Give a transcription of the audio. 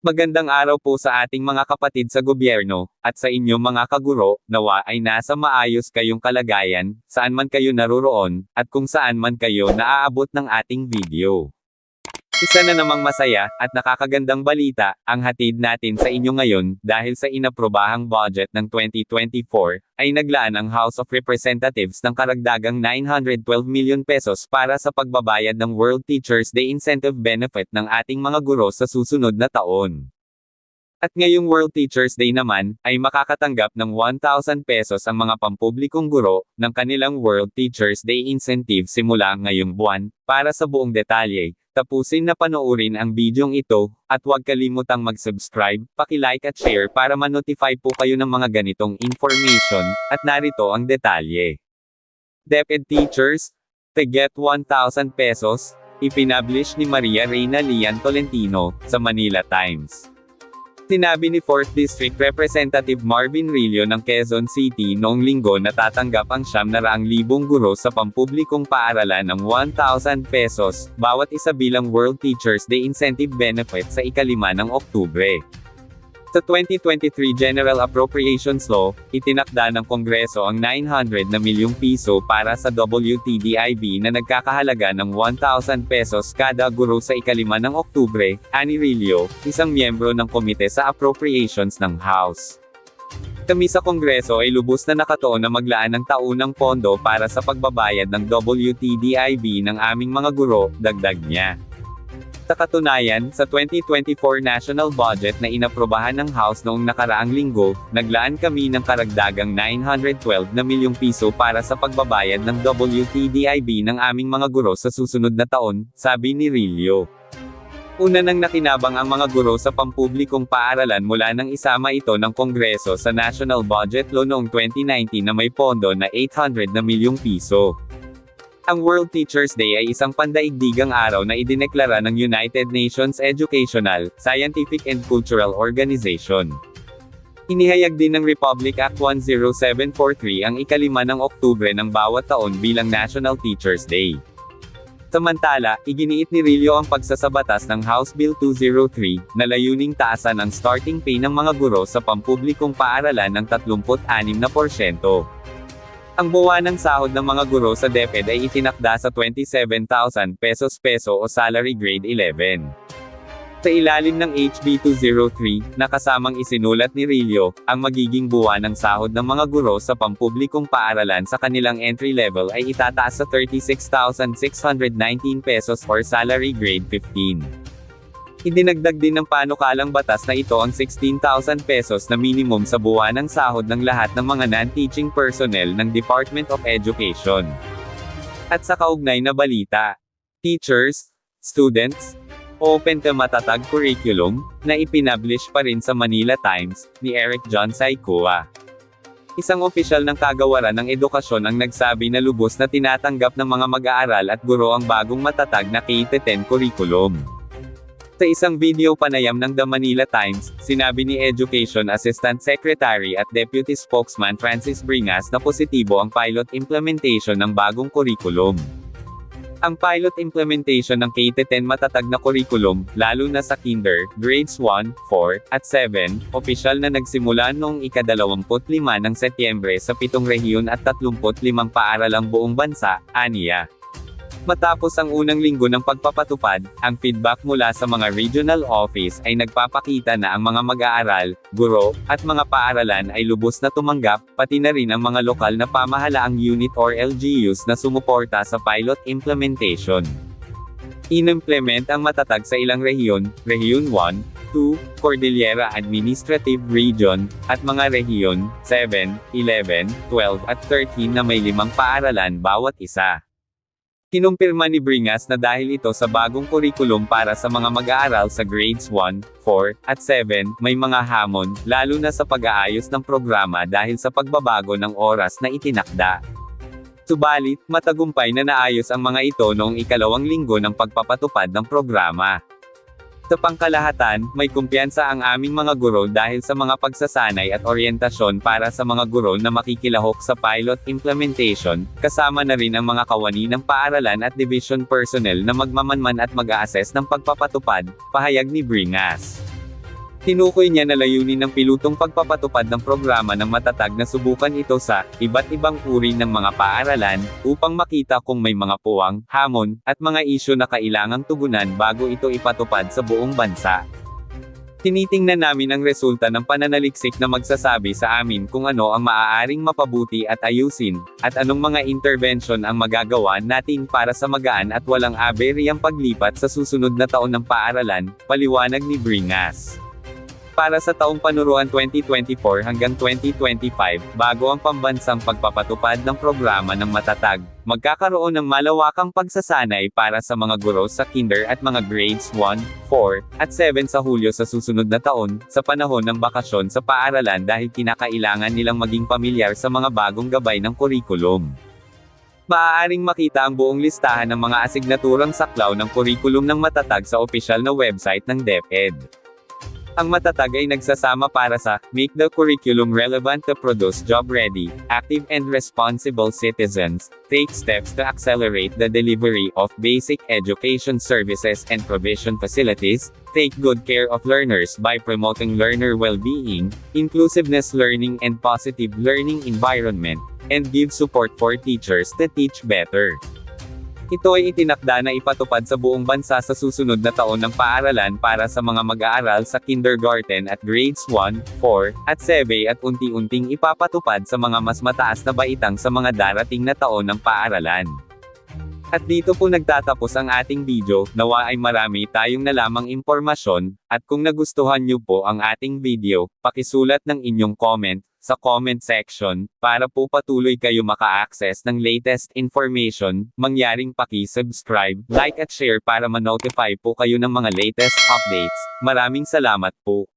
Magandang araw po sa ating mga kapatid sa gobyerno, at sa inyong mga kaguro, nawa ay nasa maayos kayong kalagayan, saan man kayo naroroon, at kung saan man kayo naaabot ng ating video. Isa na namang masaya, at nakakagandang balita, ang hatid natin sa inyo ngayon, dahil sa inaprobahang budget ng 2024, ay naglaan ang House of Representatives ng karagdagang 912 million pesos para sa pagbabayad ng World Teachers Day Incentive Benefit ng ating mga guro sa susunod na taon. At ngayong World Teachers Day naman, ay makakatanggap ng 1,000 pesos ang mga pampublikong guro, ng kanilang World Teachers Day Incentive simula ngayong buwan. Para sa buong detalye, tapusin na panoorin ang bidyong ito, at huwag kalimutang mag-subscribe, paki-like at share para ma-notify po kayo ng mga ganitong information, at narito ang detalye. DepEd Teachers, to get 1,000 pesos, ipinablish ni Maria Reyna Lian Tolentino, sa Manila Times. Sinabi ni 4th District Representative Marvin Rillo ng Quezon City noong linggo na tatanggap ang 900,000 guro sa pampublikong paaralan ng 1,000 pesos, bawat isa bilang World Teachers Day Incentive Benefit sa ika-5 ng Oktubre. Sa 2023 General Appropriations Law, itinakda ng Kongreso ang 900 na milyong piso para sa WTDIB na nagkakahalaga ng 1,000 pesos kada guro sa ika-5 ng Oktubre, ani Rillo, isang miyembro ng komite sa Appropriations ng House. Kami sa Kongreso ay lubos na nakatuon na maglaan ng taunang pondo para sa pagbabayad ng WTDIB ng aming mga guro, dagdag niya. Sa katunayan, sa 2024 national budget na inaprobahan ng House noong nakaraang linggo, naglaan kami ng karagdagang 912 na milyong piso para sa pagbabayad ng WTDIB ng aming mga guro sa susunod na taon, sabi ni Rillo. Una nang nakinabang ang mga guro sa pampublikong paaralan mula nang isama ito ng Kongreso sa National Budget Law noong 2019 na may pondo na 800 na milyong piso. Ang World Teachers Day ay isang pandaigdigang araw na idineklara ng United Nations Educational, Scientific and Cultural Organization. Inihayag din ng Republic Act 10743 ang ika-5 ng Oktubre ng bawat taon bilang National Teachers Day. Samantala, iginiit ni Rillo ang pagsasabatas ng House Bill 203, na layuning taasan ang starting pay ng mga guro sa pampublikong paaralan ng 36%. Ang buwanang sahod ng mga guro sa DepEd ay itinakda sa 27,000 pesos o salary grade 11. Sa ilalim ng HB 203, na kasamang isinulat ni Rillo, ang magiging buwanang sahod ng mga guro sa pampublikong paaralan sa kanilang entry level ay itataas sa 36,619 pesos or salary grade 15. Idinagdag din ng panukalang batas na ito ang 16,000 pesos na minimum sa buwanang sahod ng lahat ng mga non-teaching personnel ng Department of Education. At sa kaugnay na balita, teachers, students, open to matatag curriculum, na ipinablish pa rin sa Manila Times, ni Eric John Saicua. Isang opisyal ng kagawaran ng edukasyon ang nagsabi na lubos na tinatanggap ng mga mag-aaral at guro ang bagong matatag na K-10 curriculum. Sa isang video panayam ng The Manila Times, sinabi ni Education Assistant Secretary at Deputy Spokesman Francis Bringas na positibo ang pilot implementation ng bagong curriculum. Ang pilot implementation ng K-10 matatag na curriculum, lalo na sa Kinder, Grades 1, 4, at 7, opisyal na nagsimula noong ika-25 ng Setyembre sa 7 rehiyon at 35 paaralang buong bansa, aniya. Matapos ang unang linggo ng pagpapatupad, ang feedback mula sa mga regional office ay nagpapakita na ang mga mag-aaral, guro, at mga paaralan ay lubos na tumanggap, pati na rin ang mga lokal na pamahalaang unit or LGUs na sumuporta sa pilot implementation. Inimplement ang matatag sa ilang rehiyon, Rehiyon 1, 2, Cordillera Administrative Region, at mga rehiyon, 7, 11, 12 at 13 na may 5 paaralan bawat isa. Kinumpirma ni Bringas na dahil ito sa bagong kurikulum para sa mga mag-aaral sa grades 1, 4, at 7, may mga hamon, lalo na sa pag-aayos ng programa dahil sa pagbabago ng oras na itinakda. Subalit, matagumpay na naayos ang mga ito noong ika-2 linggo ng pagpapatupad ng programa. Sa pangkalahatan, may kumpiyansa ang aming mga guro dahil sa mga pagsasanay at oryentasyon para sa mga guro na makikilahok sa pilot implementation, kasama na rin ang mga kawani ng paaralan at division personnel na magmamanman at mag-a-assess ng pagpapatupad, pahayag ni Bringas. Tinukoy niya na layunin ng pilutong pagpapatupad ng programa ng matatag na subukan ito sa iba't ibang uri ng mga paaralan, upang makita kung may mga puwang, hamon, at mga isyu na kailangang tugunan bago ito ipatupad sa buong bansa. Tinitingnan namin ang resulta ng pananaliksik na magsasabi sa amin kung ano ang maaaring mapabuti at ayusin, at anong mga intervention ang magagawa natin para sa magaan at walang aberyang paglipat sa susunod na taon ng paaralan, paliwanag ni Bringas. Para sa taong panuruan 2024 hanggang 2025, bago ang pambansang pagpapatupad ng programa ng matatag, magkakaroon ng malawakang pagsasanay para sa mga guro sa kinder at mga grades 1, 4, at 7 sa Hulyo sa susunod na taon, sa panahon ng bakasyon sa paaralan dahil kinakailangan nilang maging pamilyar sa mga bagong gabay ng kurikulum. Maaaring makita ang buong listahan ng mga asignaturang saklaw ng kurikulum ng matatag sa opisyal na website ng DepEd. Ang matatag ay nagsasama para sa Make the Curriculum Relevant to Produce Job-Ready, Active and Responsible Citizens, Take Steps to Accelerate the Delivery of Basic Education Services and Provision Facilities, Take Good Care of Learners by Promoting Learner Well-Being, Inclusiveness Learning and Positive Learning Environment, and Give Support for Teachers to Teach Better. Ito ay itinakda na ipatupad sa buong bansa sa susunod na taon ng paaralan para sa mga mag-aaral sa kindergarten at grades 1, 4, at 7 at unti-unting ipapatupad sa mga mas mataas na baitang sa mga darating na taon ng paaralan. At dito po nagtatapos ang ating video, nawa ay marami tayong nalamang impormasyon, at kung nagustuhan niyo po ang ating video, pakisulat ng inyong comment, sa comment section, para po patuloy kayo maka-access ng latest information, mangyaring paki-subscribe, like at share para ma-notify po kayo ng mga latest updates. Maraming salamat po.